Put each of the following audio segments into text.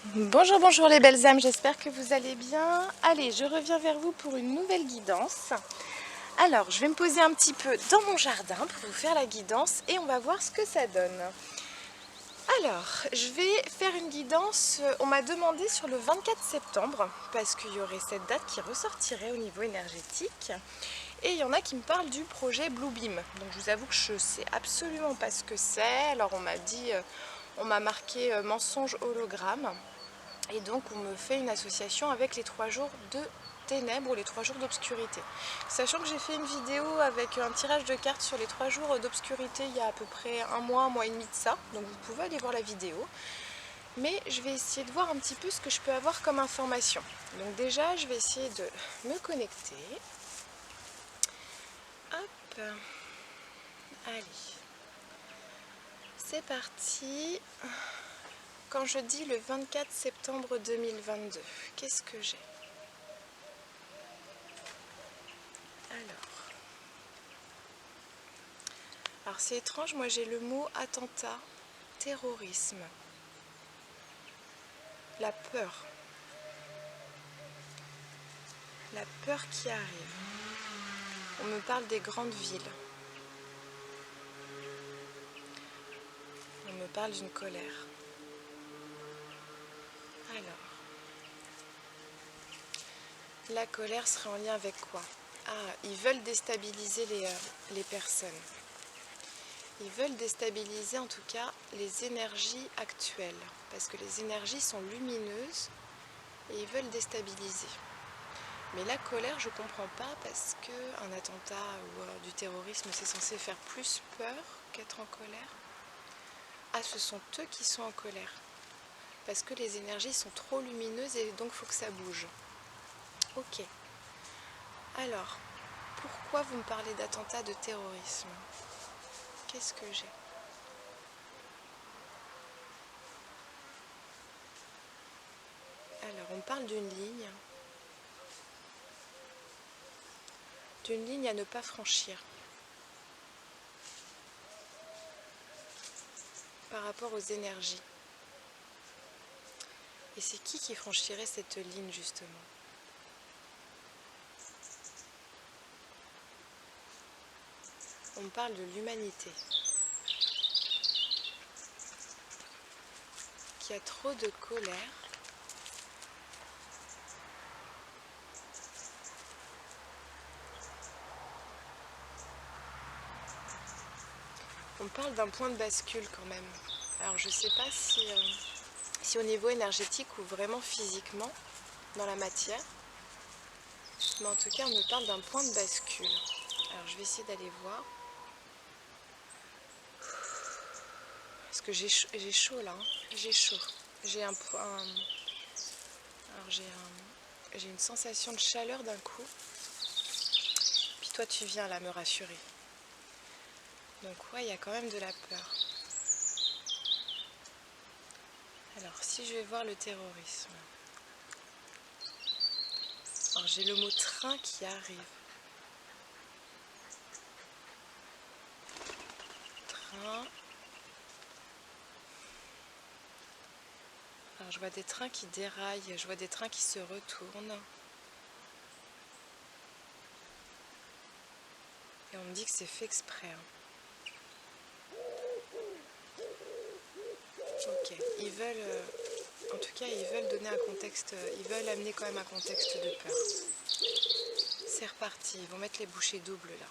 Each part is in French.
Bonjour, bonjour les belles âmes, j'espère que vous allez bien. Allez, je reviens vers vous pour une nouvelle guidance. Alors, je vais me poser un petit peu dans mon jardin pour vous faire la guidance et on va voir ce que ça donne. Alors, je vais faire une guidance, on m'a demandé sur le 24 septembre, parce qu'il y aurait cette date qui ressortirait au niveau énergétique. Et il y en a qui me parlent du projet Bluebeam. Donc je vous avoue que je ne sais absolument pas ce que c'est. Alors on m'a dit, on m'a marqué mensonge hologramme. Et donc on me fait une association avec les 3 jours de ténèbres ou les 3 jours d'obscurité. Sachant que j'ai fait une vidéo avec un tirage de cartes sur les 3 jours d'obscurité il y a à peu près un mois et demi de ça. Donc vous pouvez aller voir la vidéo. Mais je vais essayer de voir un petit peu ce que je peux avoir comme information. Donc déjà je vais essayer de me connecter. Hop. Allez. C'est parti. Quand je dis le 24 septembre 2022, qu'est-ce que j'ai ? Alors c'est étrange, moi j'ai le mot attentat, terrorisme, la peur qui arrive. On me parle des grandes villes. On me parle d'une colère. Alors, la colère serait en lien avec quoi ? Ah, ils veulent déstabiliser les personnes. Ils veulent déstabiliser en tout cas les énergies actuelles, parce que les énergies sont lumineuses et ils veulent déstabiliser. Mais la colère, je ne comprends pas, parce qu'un attentat ou du terrorisme, c'est censé faire plus peur qu'être en colère. Ah, ce sont eux qui sont en colère, parce que les énergies sont trop lumineuses et donc il faut que ça bouge. Ok. Alors, pourquoi vous me parlez d'attentat de terrorisme ? Qu'est-ce que j'ai ? Alors, on parle d'une ligne à ne pas franchir par rapport aux énergies. Et c'est qui franchirait cette ligne justement ? On parle de l'humanité qui a trop de colère. On parle d'un point de bascule quand même. Alors je ne sais pas si au niveau énergétique ou vraiment physiquement, dans la matière, mais en tout cas on me parle d'un point de bascule. Alors je vais essayer d'aller voir. Parce que j'ai chaud là, hein. J'ai chaud. J'ai j'ai une sensation de chaleur d'un coup. Puis toi tu viens là me rassurer. Donc ouais, il y a quand même de la peur. Alors si je vais voir le terrorisme. Alors j'ai le mot train qui arrive. Train. Alors je vois des trains qui déraillent, je vois des trains qui se retournent. Et on me dit que c'est fait exprès. Ok, ils veulent, en tout cas ils veulent donner un contexte, ils veulent amener quand même un contexte de peur. C'est reparti, ils vont mettre les bouchées doubles là.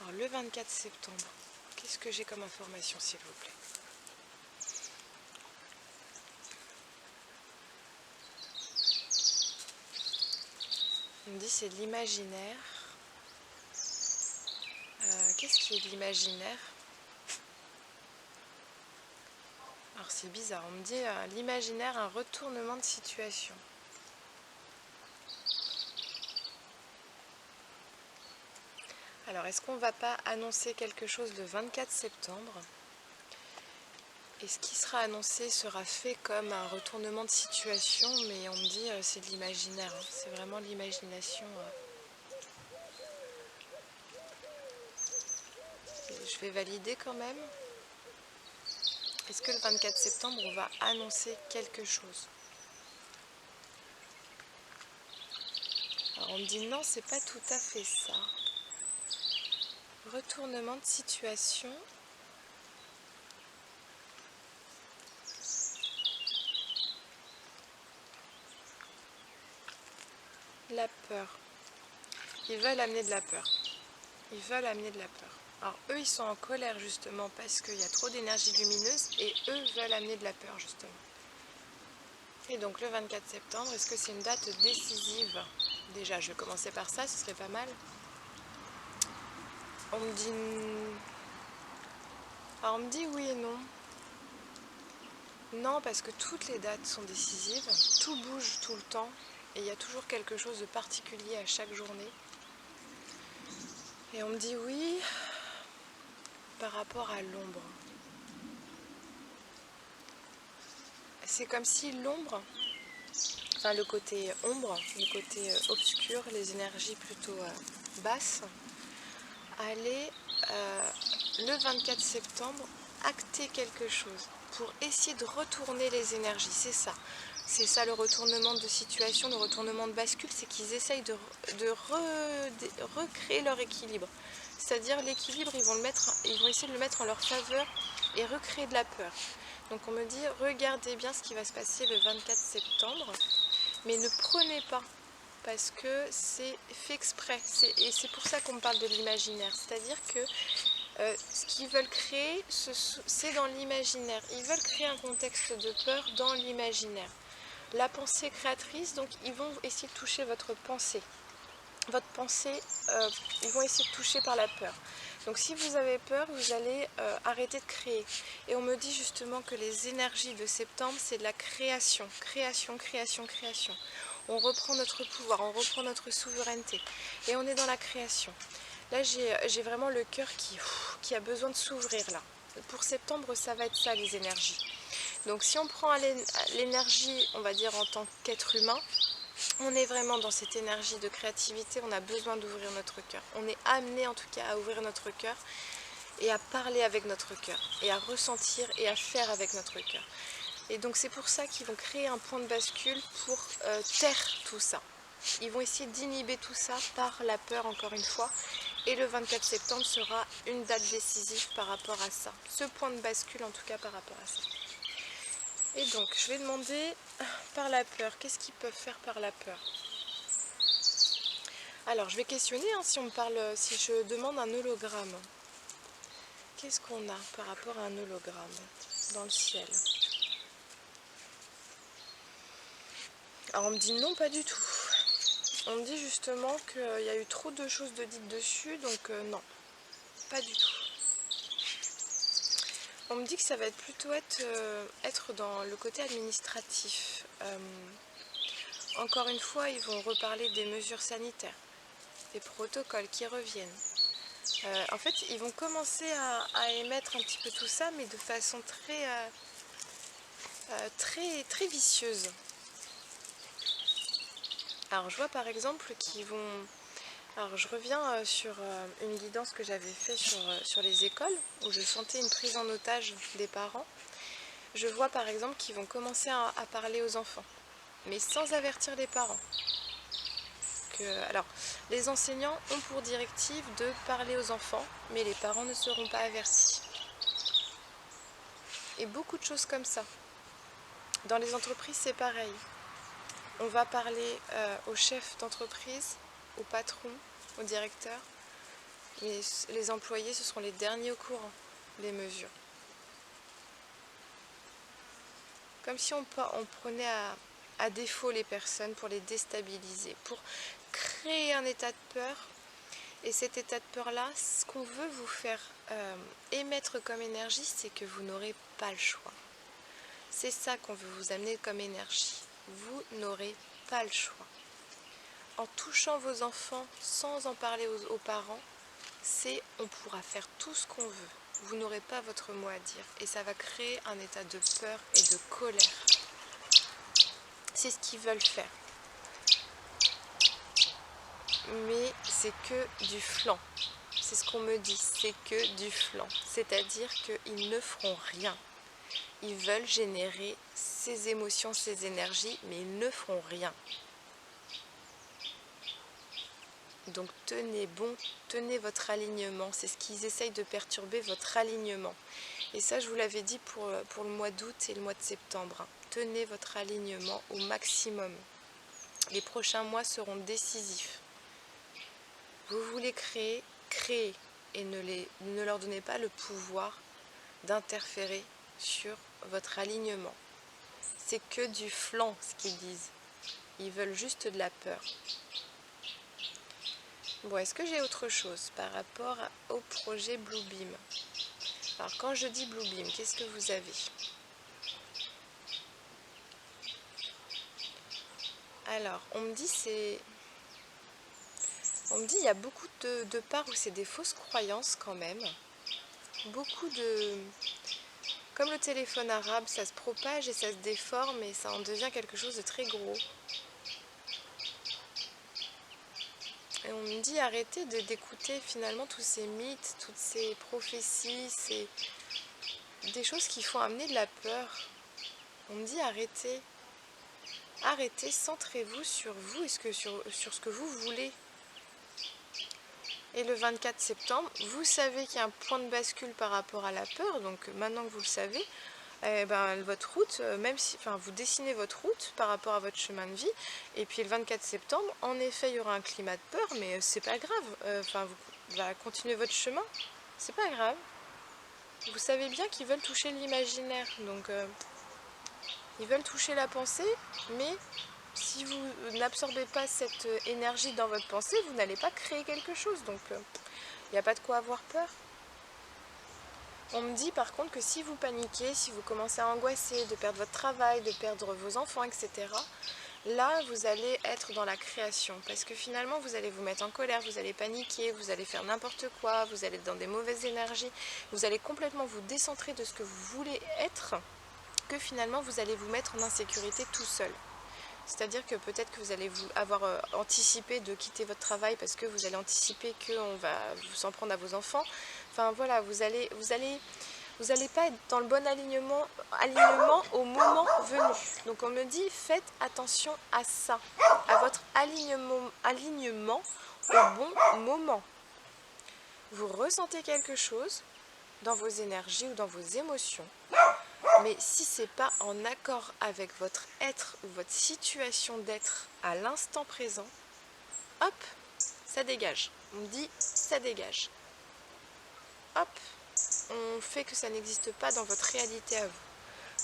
Alors le 24 septembre, qu'est-ce que j'ai comme information s'il vous plaît ? On me dit c'est de l'imaginaire. Qu'est-ce qui est de l'imaginaire ? Alors c'est bizarre, on me dit l'imaginaire, un retournement de situation. Alors est-ce qu'on ne va pas annoncer quelque chose le 24 septembre ? Et ce qui sera annoncé sera fait comme un retournement de situation, mais on me dit c'est de l'imaginaire, hein. C'est vraiment de l'imagination. Je vais valider quand même. Est-ce que le 24 septembre, on va annoncer quelque chose? Alors on me dit non, c'est pas tout à fait ça. Retournement de situation. La peur. Ils veulent amener de la peur. Ils veulent amener de la peur. Alors eux, ils sont en colère justement parce qu'il y a trop d'énergie lumineuse et eux veulent amener de la peur justement. Et donc le 24 septembre, est-ce que c'est une date décisive? Déjà, je vais commencer par ça, ce serait pas mal. On me dit... Alors on me dit oui et non. Non, parce que toutes les dates sont décisives, tout bouge tout le temps et il y a toujours quelque chose de particulier à chaque journée. Et on me dit oui par rapport à l'ombre. C'est comme si l'ombre, enfin le côté ombre, le côté obscur, les énergies plutôt basses, allaient le 24 septembre acter quelque chose pour essayer de retourner les énergies. C'est ça le retournement de situation, le retournement de bascule, c'est qu'ils essayent de recréer leur équilibre. C'est-à-dire l'équilibre, ils vont essayer de le mettre en leur faveur et recréer de la peur. Donc on me dit, regardez bien ce qui va se passer le 24 septembre, mais ne prenez pas, parce que c'est fait exprès. Et c'est pour ça qu'on me parle de l'imaginaire. C'est-à-dire que ce qu'ils veulent créer, c'est dans l'imaginaire. Ils veulent créer un contexte de peur dans l'imaginaire. La pensée créatrice, donc ils vont essayer de toucher votre pensée. Votre pensée, ils vont essayer de toucher par la peur. Donc si vous avez peur, vous allez arrêter de créer. Et on me dit justement que les énergies de septembre, c'est de la création. Création, création, création. On reprend notre pouvoir, on reprend notre souveraineté. Et on est dans la création. Là, j'ai vraiment le cœur qui a besoin de s'ouvrir là. Pour septembre, ça va être ça, les énergies. Donc si on prend l'énergie, on va dire en tant qu'être humain, on est vraiment dans cette énergie de créativité, on a besoin d'ouvrir notre cœur. On est amené en tout cas à ouvrir notre cœur et à parler avec notre cœur, et à ressentir et à faire avec notre cœur. Et donc c'est pour ça qu'ils vont créer un point de bascule pour taire tout ça. Ils vont essayer d'inhiber tout ça par la peur encore une fois. Et le 24 septembre sera une date décisive par rapport à ça. Ce point de bascule en tout cas par rapport à ça. Et donc je vais demander par la peur, qu'est-ce qu'ils peuvent faire par la peur? Alors je vais questionner si je demande un hologramme. Qu'est-ce qu'on a par rapport à un hologramme dans le ciel? Alors on me dit non, pas du tout. On me dit justement qu'il y a eu trop de choses de dites dessus, donc non, pas du tout. On me dit que ça va plutôt être dans le côté administratif. Encore une fois, ils vont reparler des mesures sanitaires, des protocoles qui reviennent. En fait, ils vont commencer à émettre un petit peu tout ça, mais de façon très vicieuse. Alors, je vois par exemple qu'ils vont... Alors, je reviens sur une guidance que j'avais faite sur les écoles, où je sentais une prise en otage des parents. Je vois par exemple qu'ils vont commencer à parler aux enfants, mais sans avertir les parents. Alors, les enseignants ont pour directive de parler aux enfants, mais les parents ne seront pas avertis. Et beaucoup de choses comme ça. Dans les entreprises, c'est pareil. On va parler aux chefs d'entreprise, aux patrons, aux directeurs. Et les employés, ce seront les derniers au courant des mesures. Comme si on prenait à défaut les personnes pour les déstabiliser, pour créer un état de peur. Et cet état de peur-là, ce qu'on veut vous faire émettre comme énergie, c'est que vous n'aurez pas le choix. C'est ça qu'on veut vous amener comme énergie. Vous n'aurez pas le choix. En touchant vos enfants sans en parler aux parents, on pourra faire tout ce qu'on veut. Vous n'aurez pas votre mot à dire. Et ça va créer un état de peur et de colère. C'est ce qu'ils veulent faire. Mais c'est que du flanc. C'est ce qu'on me dit, c'est que du flanc. C'est-à-dire qu'ils ne feront rien. Ils veulent générer ces émotions, ces énergies, mais ils ne feront rien. Donc tenez bon, tenez votre alignement. C'est ce qu'ils essayent de perturber, votre alignement. Et ça, je vous l'avais dit pour le mois d'août et le mois de septembre. Tenez votre alignement au maximum. Les prochains mois seront décisifs. Vous voulez créer, créez. Et ne leur donnez pas le pouvoir d'interférer sur votre alignement. C'est que du flan, ce qu'ils disent. Ils veulent juste de la peur. Bon, est-ce que j'ai autre chose par rapport au projet Bluebeam? Alors, quand je dis Bluebeam, qu'est-ce que vous avez? Alors, on me dit il y a beaucoup de parts où c'est des fausses croyances quand même. Beaucoup de... Comme le téléphone arabe, ça se propage et ça se déforme et ça en devient quelque chose de très gros. Et on me dit arrêtez d'écouter finalement tous ces mythes, toutes ces prophéties, des choses qui font amener de la peur. On me dit arrêtez. Arrêtez, centrez-vous sur vous et sur ce que vous voulez. Et le 24 septembre, vous savez qu'il y a un point de bascule par rapport à la peur, donc maintenant que vous le savez, votre route, même si, vous dessinez votre route par rapport à votre chemin de vie, et puis le 24 septembre, en effet, il y aura un climat de peur, mais c'est pas grave, vous continuez votre chemin, c'est pas grave. Vous savez bien qu'ils veulent toucher l'imaginaire, donc ils veulent toucher la pensée, mais si vous n'absorbez pas cette énergie dans votre pensée, vous n'allez pas créer quelque chose, donc il n'y a pas de quoi avoir peur. On me dit par contre que si vous paniquez, si vous commencez à angoisser de perdre votre travail, de perdre vos enfants, etc., là vous allez être dans la création. Parce que finalement vous allez vous mettre en colère, vous allez paniquer, vous allez faire n'importe quoi, vous allez être dans des mauvaises énergies, vous allez complètement vous décentrer de ce que vous voulez être, que finalement vous allez vous mettre en insécurité tout seul. C'est-à-dire que peut-être que vous allez avoir anticipé de quitter votre travail parce que vous allez anticiper qu'on va vous s'en prendre à vos enfants. Enfin voilà, vous allez pas être dans le bon alignement au moment venu. Donc on me dit, faites attention à ça, à votre alignement au bon moment. Vous ressentez quelque chose dans vos énergies ou dans vos émotions. Mais si ce n'est pas en accord avec votre être ou votre situation d'être à l'instant présent, hop, ça dégage. On dit ça dégage. Hop, on fait que ça n'existe pas dans votre réalité à vous.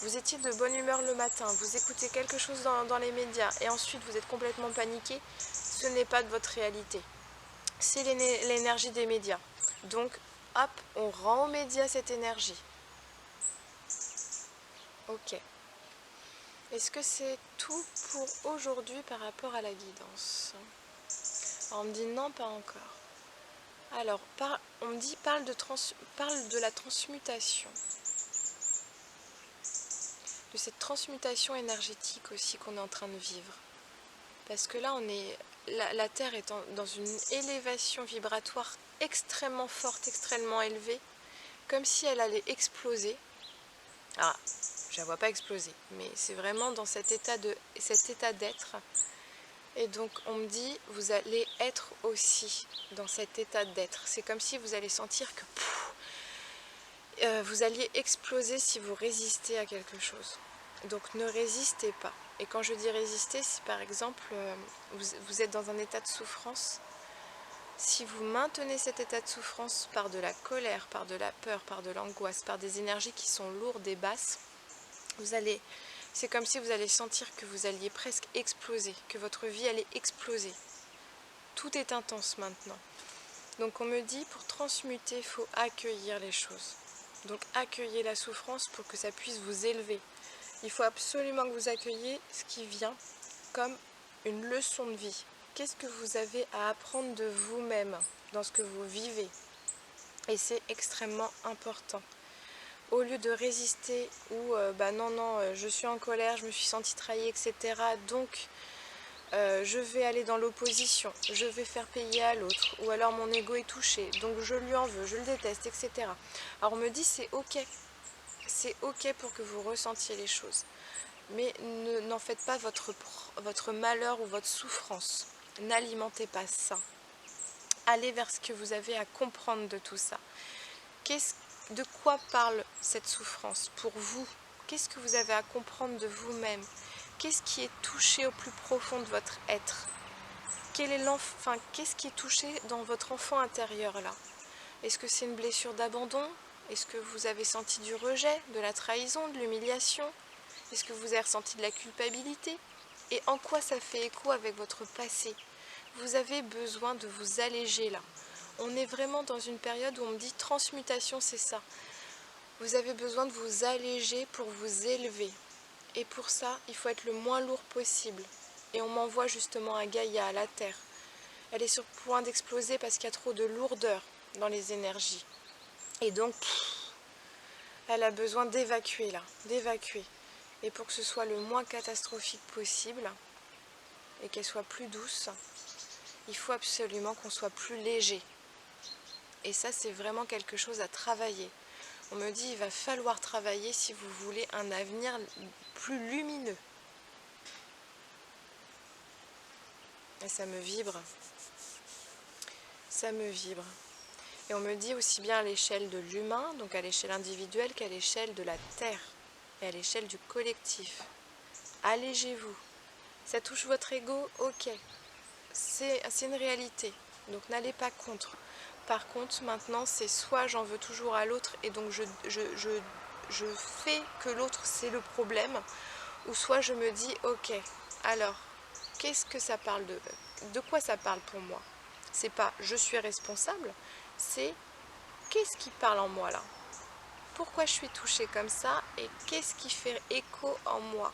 Vous étiez de bonne humeur le matin, vous écoutez quelque chose dans les médias et ensuite vous êtes complètement paniqué, ce n'est pas de votre réalité. C'est l'énergie des médias. Donc, hop, on rend aux médias cette énergie. Ok. Est-ce que c'est tout pour aujourd'hui par rapport à la guidance? Alors, on me dit non, pas encore. Alors, on me dit parle de la transmutation. De cette transmutation énergétique aussi qu'on est en train de vivre. Parce que là, la Terre est dans une élévation vibratoire extrêmement forte, extrêmement élevée, comme si elle allait exploser. Ah, je la vois pas exploser, mais c'est vraiment dans cet état d'être. Et donc on me dit, vous allez être aussi dans cet état d'être. C'est comme si vous allez sentir que vous alliez exploser si vous résistez à quelque chose. Donc ne résistez pas. Et quand je dis résister, si par exemple vous êtes dans un état de souffrance, si vous maintenez cet état de souffrance par de la colère, par de la peur, par de l'angoisse, par des énergies qui sont lourdes et basses, c'est comme si vous allez sentir que vous alliez presque exploser, que votre vie allait exploser. Tout est intense maintenant. Donc on me dit, pour transmuter, il faut accueillir les choses. Donc accueillez la souffrance pour que ça puisse vous élever. Il faut absolument que vous accueilliez ce qui vient comme une leçon de vie. Qu'est-ce que vous avez à apprendre de vous-même dans ce que vous vivez? Et c'est extrêmement important. Au lieu de résister ou je suis en colère, je me suis sentie trahie, etc. Donc je vais aller dans l'opposition, je vais faire payer à l'autre, ou alors mon ego est touché, donc je lui en veux, je le déteste, etc. Alors on me dit c'est ok, c'est ok pour que vous ressentiez les choses. Mais n'en faites pas votre malheur ou votre souffrance. N'alimentez pas ça. Allez vers ce que vous avez à comprendre de tout ça. De quoi parle cette souffrance pour vous? Qu'est-ce que vous avez à comprendre de vous-même? Qu'est-ce qui est touché au plus profond de votre être? Qu'est-ce qui est touché dans votre enfant intérieur là? Est-ce que c'est une blessure d'abandon? Est-ce que vous avez senti du rejet, de la trahison, de l'humiliation? Est-ce que vous avez ressenti de la culpabilité? Et en quoi ça fait écho avec votre passé? Vous avez besoin de vous alléger là. On est vraiment dans une période où on me dit transmutation, c'est ça. Vous avez besoin de vous alléger pour vous élever. Et pour ça, il faut être le moins lourd possible. Et on m'envoie justement à Gaïa, à la Terre. Elle est sur le point d'exploser parce qu'il y a trop de lourdeur dans les énergies. Et donc, elle a besoin d'évacuer là, d'évacuer. Et pour que ce soit le moins catastrophique possible, et qu'elle soit plus douce, il faut absolument qu'on soit plus léger. Et ça, c'est vraiment quelque chose à travailler. On me dit, il va falloir travailler si vous voulez un avenir plus lumineux. Et ça me vibre. Ça me vibre. Et on me dit aussi bien à l'échelle de l'humain, donc à l'échelle individuelle, qu'à l'échelle de la Terre et à l'échelle du collectif. Allégez-vous. Ça touche votre ego, ok. C'est une réalité, donc n'allez pas contre. Par contre, maintenant, c'est soit j'en veux toujours à l'autre et donc je fais que l'autre c'est le problème, ou soit je me dis, ok, alors, qu'est-ce que ça parle de quoi ça parle pour moi? C'est pas je suis responsable, c'est qu'est-ce qui parle en moi là? Pourquoi je suis touchée comme ça et qu'est-ce qui fait écho en moi?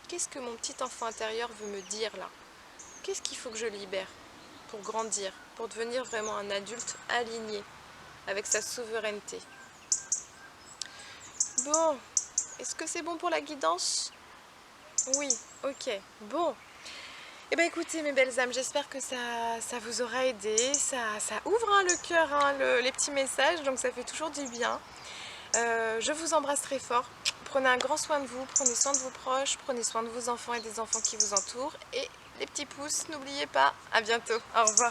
Qu'est-ce que mon petit enfant intérieur veut me dire là? Qu'est-ce qu'il faut que je libère pour grandir, pour devenir vraiment un adulte aligné avec sa souveraineté? Bon, est-ce que c'est bon pour la guidance? Oui, ok, bon. Eh bien écoutez mes belles âmes, j'espère que ça vous aura aidé, ça ouvre le cœur, les petits messages, donc ça fait toujours du bien. Je vous embrasse très fort, prenez un grand soin de vous, prenez soin de vos proches, prenez soin de vos enfants et des enfants qui vous entourent, et les petits pouces, n'oubliez pas, à bientôt, au revoir.